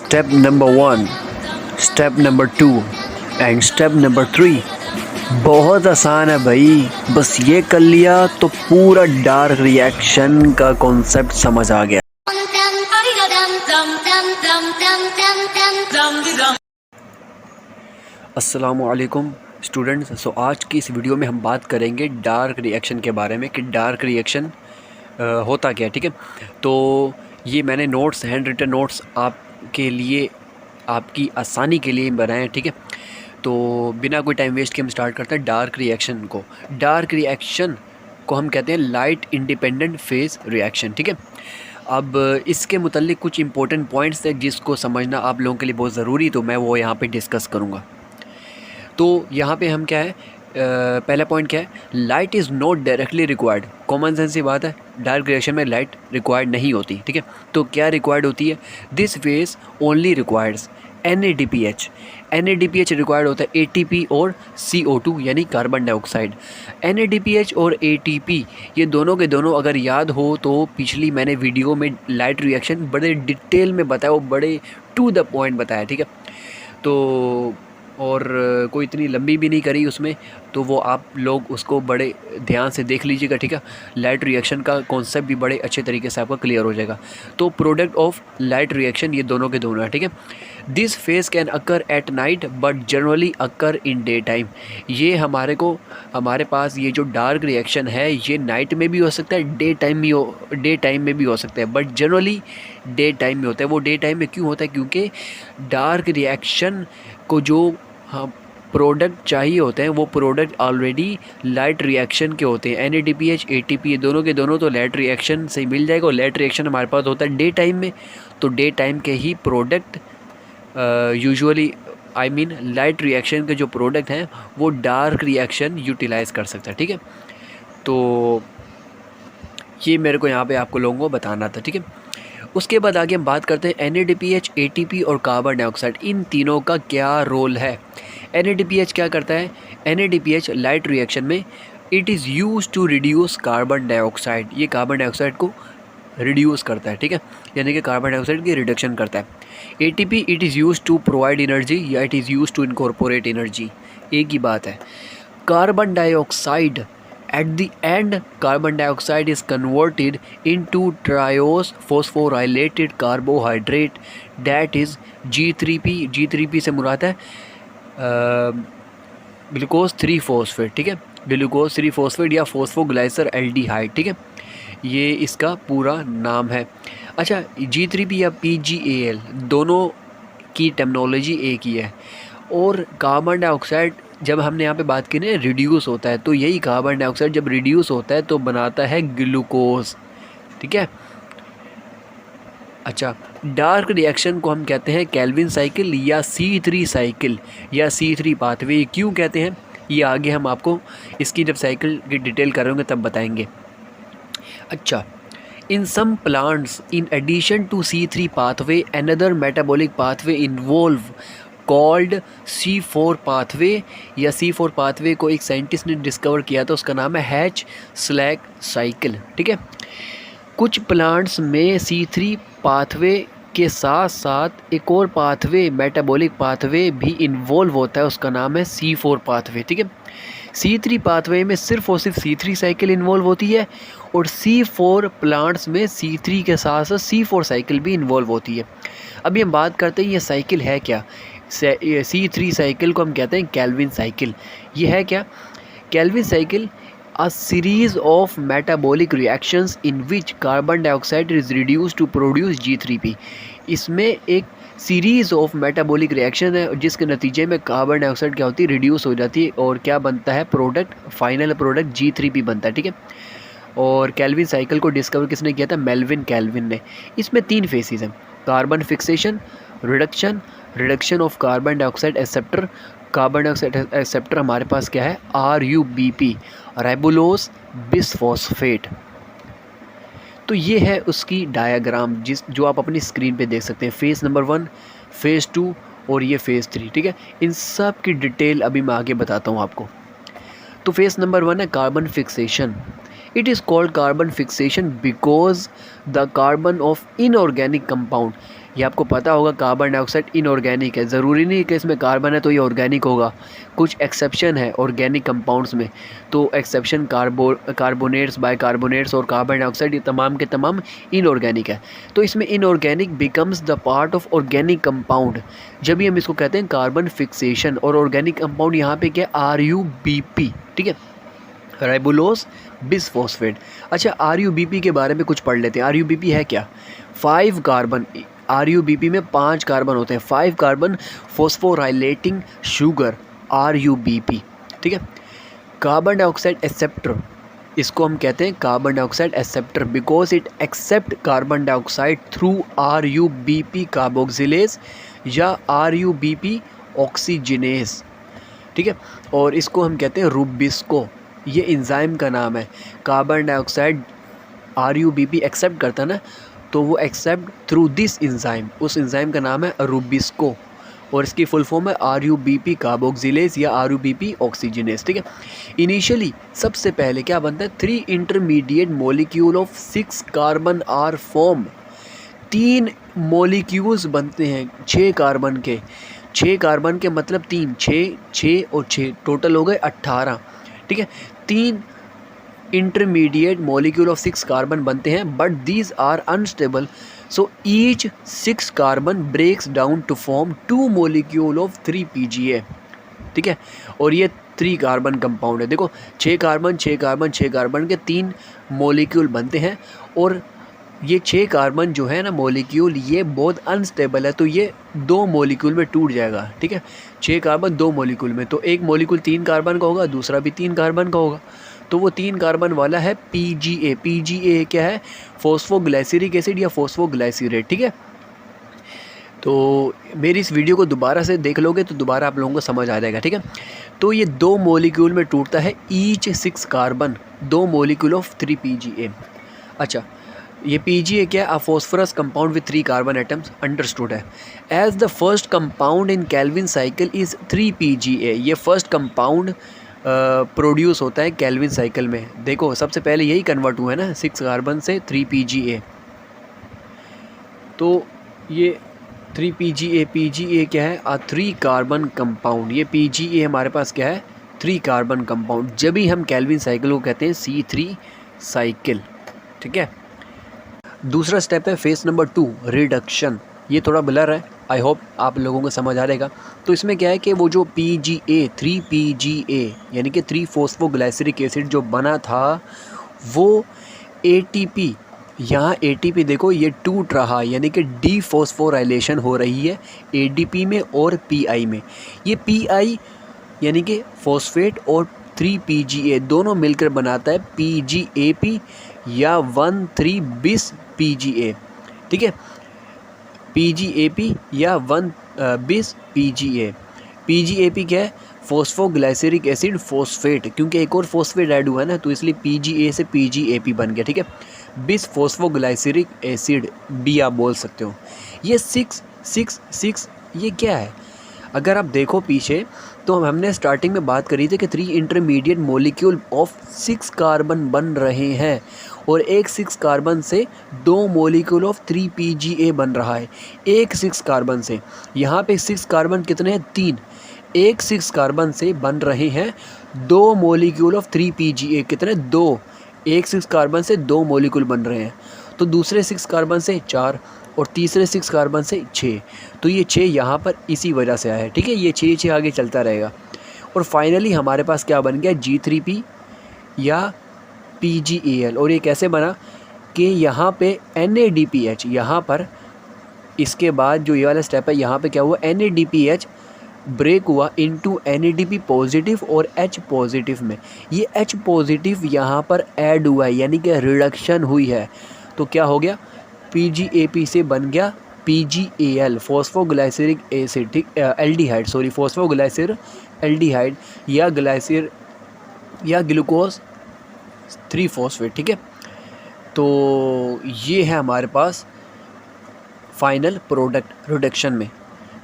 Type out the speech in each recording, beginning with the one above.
Step number 1, step number 2 and step number 3 बहुत आसान है भाई। बस ये कर लिया तो पूरा डार्क रिएक्शन का कॉन्सेप्ट समझ आ गया। अस्सलामुअलैकुम स्टूडेंट्स। सो आज की इस वीडियो में हम बात करेंगे डार्क रिएक्शन के बारे में कि डार्क रिएक्शन होता क्या है। ठीक है, तो ये मैंने नोट्स, हैंड रिटन नोट्स आपके लिए, आपकी आसानी के लिए बनाए हैं। ठीक है, तो बिना कोई टाइम वेस्ट के हम स्टार्ट करते हैं डार्क रिएक्शन को। डार्क रिएक्शन को हम कहते हैं लाइट इंडिपेंडेंट फेज रिएक्शन। ठीक है, अब इसके मुतालिक कुछ इंपॉर्टेंट पॉइंट्स हैं जिसको समझना आप लोगों के लिए बहुत ज़रूरी, तो मैं वो यहाँ पे डिस्कस करूँगा। तो यहाँ पे हम क्या है, पहला पॉइंट क्या है, light is not directly required. Common sense की बात है, डार्क रिएक्शन में लाइट रिक्वायर्ड नहीं होती। ठीक है, तो क्या रिक्वायर्ड होती है, this phase only requires NADPH। NADPH required होता है ATP और CO2 यानी कार्बन डाइऑक्साइड। NADPH और ATP ये दोनों के दोनों अगर याद हो तो पिछली मैंने वीडियो में लाइट रिएक्शन बड़े डिटेल में बताया, वो बड़े टू द पॉइंट बताया। ठीक है, तो और कोई इतनी लंबी भी नहीं करी उसमें, तो वो आप लोग उसको बड़े ध्यान से देख लीजिएगा। ठीक है, लाइट रिएक्शन का कॉन्सेप्ट भी बड़े अच्छे तरीके से आपका क्लियर हो जाएगा। तो प्रोडक्ट ऑफ लाइट रिएक्शन ये दोनों के दोनों है। ठीक है, this phase can occur at night but generally occur in day time. ये हमारे पास ये जो डार्क रिएक्शन है ये नाइट में भी हो सकता है, डे टाइम में भी हो सकता है, बट जनरली डे टाइम में होता है। वो डे टाइम में क्यों होता है, क्योंकि डार्क रिएक्शन को जो प्रोडक्ट चाहिए होते हैं वो प्रोडक्ट ऑलरेडी लाइट रिएक्शन के होते हैं। NADPH ATP ये दोनों के दोनों तो लाइट रिएक्शन से मिल जाएगा, और लाइट रिएक्शन हमारे पास होता है डे टाइम में, तो डे टाइम के ही प्रोडक्ट यूजुअली लाइट रिएक्शन के जो प्रोडक्ट हैं वो डार्क रिएक्शन यूटिलाइज कर सकता है। ठीक है, तो ये मेरे को यहाँ पे आपको लोगों को बताना था। ठीक है, उसके बाद आगे हम बात करते हैं NADPH ATP और कार्बन डाइऑक्साइड, इन तीनों का क्या रोल है। NADPH क्या करता है, NADPH लाइट रिएक्शन में it is use to reduce carbon dioxide, ये कार्बन डाइऑक्साइड को रिड्यूस करता है। ठीक है, यानी कि कार्बन डाइऑक्साइड की रिडक्शन करता है। ATP it is use to provide energy या it is use to incorporate energy, एक ही बात है। Carbon dioxide at the end, carbon dioxide is converted into triose phosphorylated carbohydrate that is G3P। G3P से मुराद है glucose 3 phosphate. ठीक है, glucose 3 phosphate या फॉस्फोग्लाइसर एल्डिहाइड। ठीक है, ये इसका पूरा नाम है। अच्छा, G3P या PGAL दोनों की टर्मिनोलॉजी एक ही है, और कार्बन डाइऑक्साइड जब हमने यहाँ पे बात की ना रिड्यूस होता है, तो यही कार्बन डाइऑक्साइड जब रिड्यूस होता है तो बनाता है ग्लूकोज। ठीक है, अच्छा, डार्क रिएक्शन को हम कहते हैं केल्विन साइकिल या C3 साइकिल या C3 पाथवे। क्यों कहते हैं ये आगे हम आपको इसकी जब साइकिल की डिटेल करेंगे तब बताएंगे। अच्छा, in some plants in addition to C3 pathway another metabolic pathway involve called C4 pathway, या C4 पाथवे को एक साइंटिस्ट ने डिस्कवर किया था, उसका नाम है हैच स्लैग साइकिल। ठीक है, कुछ प्लांट्स में C3 पाथवे के साथ साथ एक और पाथवे, मेटाबॉलिक पाथवे भी इन्वॉल्व होता है, उसका नाम है C4 पाथवे। ठीक है, C3 पाथवे में सिर्फ और सिर्फ C3 साइकिल इन्वॉल्व होती है, और C4 प्लांट्स में C3 के साथ साथ C4 साइकिल भी इन्वॉल्व होती है। अभी हम बात करते हैं ये साइकिल है क्या। C3 साइकिल को हम कहते हैं केल्विन साइकिल। ये है क्या, Calvin cycle a series of metabolic reactions in which carbon dioxide is reduce to produce G3P। इसमें एक सीरीज़ ऑफ मेटाबॉलिक रिएक्शन है जिसके नतीजे में कार्बन डाइऑक्साइड क्या होती है, रिड्यूस हो जाती है, और क्या बनता है प्रोडक्ट, फाइनल प्रोडक्ट G3P बनता है। ठीक है, और केल्विन साइकिल को डिस्कवर किसने किया था, मेल्विन केल्विन ने। इसमें 3 फेसेस हैं, carbon fixation, reduction of carbon dioxide acceptor. Carbon dioxide acceptor हमारे पास क्या है, RUBP, राइबोलोज बिसफॉस्फेट। तो ये है उसकी डायग्राम जो आप अपनी स्क्रीन पे देख सकते हैं, फेज़ नंबर 1, फेज़ 2 और ये फेज़ 3। ठीक है, इन सब की डिटेल अभी मैं आगे बताता हूँ आपको। तो फेज़ नंबर 1 है carbon fixation. It is called carbon fixation because the carbon of inorganic compound, ये आपको पता होगा कार्बन डाइऑक्साइड इनऑर्गेनिक है, ज़रूरी नहीं कि इसमें कार्बन है तो ये ऑर्गेनिक होगा, कुछ एक्सेप्शन है ऑर्गेनिक कंपाउंड्स में। तो एक्सेप्शन कार्बोनेट्स, बाइकार्बोनेट्स और कार्बन डाइऑक्साइड, ये तमाम के तमाम इनऑर्गेनिक है। तो इसमें inorganic becomes the part of organic compound, जब भी हम इसको कहते हैं कार्बन फिक्सेशन। और ऑर्गेनिक कंपाउंड यहाँ पे क्या है, RUBP, ठीक है, राइबोलोस बिसफॉस्फेट। अच्छा, RUBP के बारे में कुछ पढ़ लेते हैं। RUBP है क्या, 5 कार्बन, RUBP में 5 कार्बन होते हैं, 5 कार्बन फॉस्फोराइलेटिंग शुगर, RUBP, ठीक है। कार्बन डाइऑक्साइड एक्सेप्टर, इसको हम कहते हैं carbon dioxide acceptor because it accept carbon dioxide through RUBP carboxylase या RUBP ऑक्सीजिनेज, ठीक है। और इसको हम कहते हैं रूबिस्को, ये एंजाइम का नाम है। कार्बन डाइऑक्साइड RUBP एक्सेप्ट करता है ना, तो वो एक्सेप्ट थ्रू दिस एंजाइम, उस एंजाइम का नाम है रूबिस्को, और इसकी फुल फॉर्म है RUBP कार्बोक्सिलेज या RUBP ऑक्सीजिनेज, ठीक है। इनिशियली सबसे पहले क्या बनता है, 3 intermediate molecule of 6 carbon are form, 3 molecules बनते हैं 6 कार्बन के, 6 कार्बन के मतलब 3, 6 और 6 टोटल हो गए 18, ठीक है। 3 इंटरमीडिएट मॉलिक्यूल ऑफ 6 कार्बन बनते हैं, but these are unstable, so each 6 carbon breaks down to form 2 molecule of 3 PGA, ठीक है। और ये 3 कार्बन कंपाउंड है। देखो 6 कार्बन 6 कार्बन 6 कार्बन के 3 मॉलिक्यूल बनते हैं, और ये 6 कार्बन जो है ना मॉलिक्यूल, ये बहुत अनस्टेबल है, तो ये 2 मॉलिक्यूल में टूट जाएगा, ठीक है। 6 कार्बन 2 मॉलिक्यूल में, तो एक मॉलिक्यूल 3 कार्बन का होगा, दूसरा भी 3 कार्बन का होगा, तो वो 3 कार्बन वाला है PGA। PGA क्या है, फॉस्फोग्लाइसरिक एसिड या फॉस्फोग्लाइसरेट, ठीक है। तो मेरी इस वीडियो को दोबारा से देख लोगे तो दोबारा आप लोगों को समझ आ जाएगा, ठीक है। तो ये 2 मॉलिक्यूल में टूटता है, each 6 carbon, 2 molecule of 3 PGA। अच्छा, ये PGA क्या है, a phosphorus compound with 3 carbon atoms, understood है। As the first compound in Calvin cycle is 3 PGA, ये फर्स्ट कंपाउंड प्रोड्यूस होता है केल्विन साइकिल में। देखो सबसे पहले यही कन्वर्ट हुआ है ना 6 कार्बन से 3 PGA, तो ये 3 PGA क्या है, 3 कार्बन कंपाउंड। ये PGA हमारे पास क्या है, 3 कार्बन कंपाउंड, जब भी हम केल्विन साइकिल को कहते हैं C3 साइकिल, ठीक है। दूसरा स्टेप है फेस नंबर 2, रिडक्शन। ये थोड़ा ब्लर है, आई होप आप लोगों को समझ आ जाएगा। तो इसमें क्या है कि वो जो PGA 3 PGA यानी कि 3 फॉस्फोग्लाइसरिक एसिड जो बना था, वो ATP, यहाँ ATP देखो ये टूट रहा, यानी कि डीफॉस्फोराइलेशन हो रही है ADP में और PI में। ये PI यानी कि फॉस्फेट और 3 PGA दोनों मिलकर बनाता है PGAP या 1,3-bis PGA, ठीक है। PGAP या 1,bis PGA। PGAP क्या है, फॉस्फोग्लाइसरिक एसिड फॉस्फेट, क्योंकि एक और फॉस्फेट ऐड हुआ है ना, तो इसलिए PGA से PGAP बन गया, ठीक है। बिस फॉस्फोग्लाइसरिक एसिड भी आप बोल सकते हो। ये 6 ये क्या है, अगर आप देखो पीछे तो हमने स्टार्टिंग में बात करी थी कि 3 इंटरमीडिएट मॉलिक्यूल ऑफ 6 कार्बन बन रहे हैं, और एक 6 कार्बन से 2 मॉलिक्यूल ऑफ 3 PGA बन रहा है। एक 6 कार्बन से, यहाँ पे 6 कार्बन कितने हैं, 3, एक 6 कार्बन से बन रहे हैं 2 मॉलिक्यूल ऑफ 3 PGA, कितने, 2, एक 6 कार्बन से 2 मॉलिक्यूल बन रहे हैं। तो दूसरे 6 कार्बन से 4 और तीसरे 6 कार्बन से 6, तो ये 6 यहाँ पर इसी वजह से आया है, ठीक है। ये 6 आगे चलता रहेगा, और फाइनली हमारे पास क्या बन गया, G3P या PgAl। और ये कैसे बना कि यहाँ पे NADPH, यहाँ पर इसके बाद जो ये वाला स्टेप है, यहाँ पे क्या हुआ, NADPH ब्रेक हुआ इनटू NADP पॉजिटिव और H पॉजिटिव में। ये H पॉजिटिव यहाँ पर ऐड हुआ है, यानी कि रिडक्शन हुई है। तो क्या हो गया, PGAP से बन गया PgAl, फॉस्फोग्लाइसरिक एसिड, ठीक, एल्डिहाइड, सॉरी फॉस्फोग्लाइसर एल्डिहाइड या ग्लाइसर या ग्लूकोज 3 फॉस्फेट, ठीक है। तो ये है हमारे पास फाइनल प्रोडक्ट रिडक्शन में।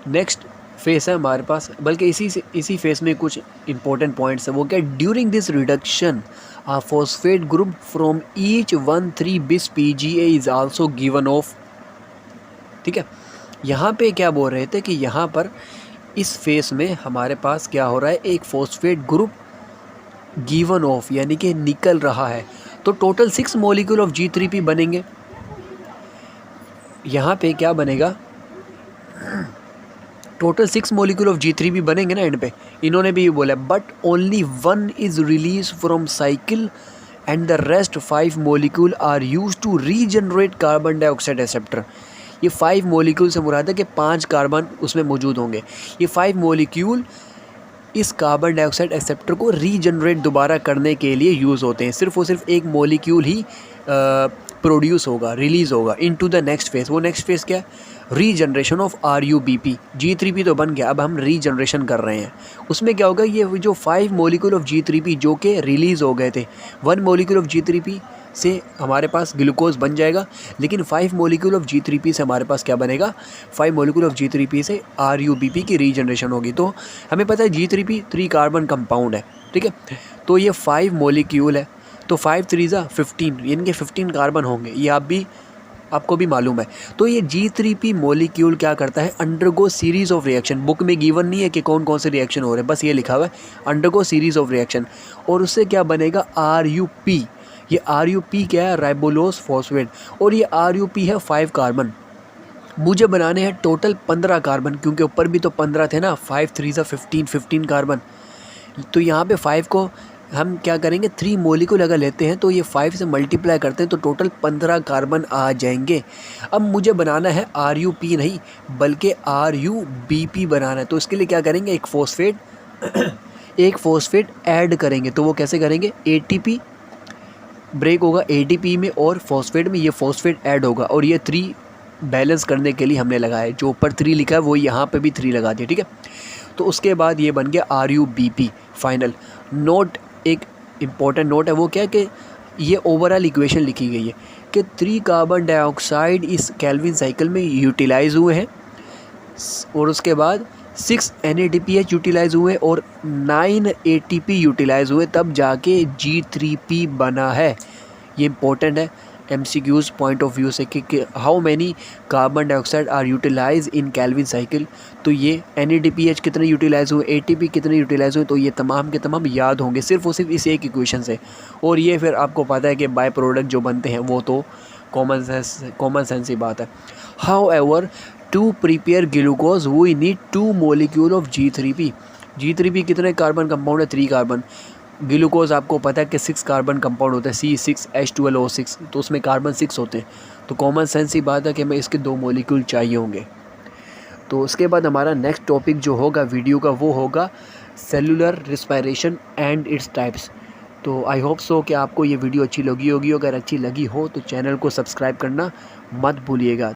नेक्स्ट फेस है हमारे पास, बल्कि इसी फेस में कुछ इंपॉर्टेंट पॉइंट्स है। वो क्या, during this reduction a phosphate group from each 1,3-bis PGA is also given off, ठीक है। यहाँ पे क्या बोल रहे थे कि यहाँ पर इस फेस में हमारे पास क्या हो रहा है, एक फॉस्फेट ग्रुप गिवन ऑफ यानी कि निकल रहा है। तो टोटल 6 मॉलिक्यूल ऑफ G3P बनेंगे। यहाँ पे क्या बनेगा, टोटल 6 मॉलिक्यूल ऑफ G3P बनेंगे ना एंड पे। इन्होंने भी ये बोला but only 1 is release from cycle and the rest 5 molecule are use to regenerate carbon dioxide acceptor. ये 5 मॉलिक्यूल से मुराद है कि 5 कार्बन उसमें मौजूद होंगे। ये 5 मॉलिक्यूल इस कार्बन डाइऑक्साइड एक्सेप्टर को रीजनरेट दोबारा करने के लिए यूज़ होते हैं। सिर्फ और सिर्फ एक मॉलिक्यूल ही प्रोड्यूस होगा, रिलीज़ होगा इनटू द नेक्स्ट फेज़। वो नेक्स्ट फेज़ क्या है, रीजनरेशन ऑफ RUBP। G3P तो बन गया, अब हम रीजनरेशन कर रहे हैं। उसमें क्या होगा, ये जो 5 मॉलिक्यूल ऑफ G3P जो कि रिलीज़ हो गए थे, 1 मॉलिक्यूल ऑफ G3P से हमारे पास ग्लूकोज बन जाएगा, लेकिन 5 मॉलिक्यूल ऑफ G3P से हमारे पास क्या बनेगा, 5 मॉलिक्यूल ऑफ G3P से RUBP की रीजनरेशन होगी। तो हमें पता है G3P 3 कार्बन कंपाउंड है, ठीक है। तो ये 5 मॉलिक्यूल है, तो 5 3 15 यानी कि 15 कार्बन होंगे। ये आपको भी मालूम है। तो ये G3P मॉलिक्यूल क्या करता है, undergo series of reaction. Book में गिवन नहीं है कि कौन कौन से रिएक्शन हो रहे हैं, बस ये लिखा हुआ है अंडरगो सीरीज़ ऑफ रिएक्शन। और उससे क्या बनेगा, RUP। ये RUP क्या है, राइबोलोज फॉस्फेट। और ये RUP है 5 कार्बन। मुझे बनाने हैं टोटल 15 कार्बन, क्योंकि ऊपर भी तो 15 थे ना, 5 3 15 कार्बन। तो यहाँ पे 5 को हम क्या करेंगे, 3 मॉलिक्यूल अगर लेते हैं तो ये 5 से मल्टीप्लाई करते हैं तो टोटल 15 कार्बन आ जाएंगे। अब मुझे बनाना है RUP नहीं बल्कि RUBP बनाना है। तो इसके लिए क्या करेंगे, एक फॉस्फेट ऐड करेंगे। तो वो कैसे करेंगे, ATP ब्रेक होगा ATP में और फॉस्फेट में, ये फॉस्फेट ऐड होगा। और ये 3 बैलेंस करने के लिए हमने लगाया है, जो ऊपर 3 लिखा है वो यहाँ पे भी 3 लगा दिया, ठीक है। तो उसके बाद ये बन गया RUBP फाइनल। नोट, एक इम्पॉर्टेंट नोट है, वो क्या है कि ये ओवरऑल इक्वेशन लिखी गई है कि 3 कार्बन डाइऑक्साइड इस केल्विन साइकिल में यूटिलाइज हुए हैं, और उसके बाद 6 NADPH यूटिलाइज हुए और 9 ATP यूटिलाइज हुए, तब जाके G3P बना है। ये इम्पोर्टेंट है MCQs पॉइंट ऑफ व्यू से कि how many carbon dioxide are utilize in Calvin cycle. तो ये NADPH कितने यूटिलाइज हुए, ATP कितने यूटिलाइज हुए, तो ये तमाम के तमाम याद होंगे सिर्फ और सिर्फ इस एक इक्वेशन से। और ये फिर आपको पता है कि बाय प्रोडक्ट जो बनते हैं वो तो कॉमन सेंस ही बात है। However to prepare glucose we need 2 molecule of G3P। G3P कितने कार्बन कंपाउंड है, 3 कार्बन। ग्लूकोज आपको पता है कि 6 कार्बन कंपाउंड होता है, C6H12O6, तो उसमें कार्बन 6 होते हैं। तो कॉमन सेंस ही बात है कि हमें इसके 2 मॉलिक्यूल चाहिए होंगे। तो उसके बाद हमारा नेक्स्ट टॉपिक जो होगा वीडियो का वो होगा cellular respiration and its types. तो आई होप सो कि आपको ये वीडियो अच्छी लगी होगी। अगर अच्छी लगी हो तो चैनल को सब्सक्राइब करना मत भूलिएगा।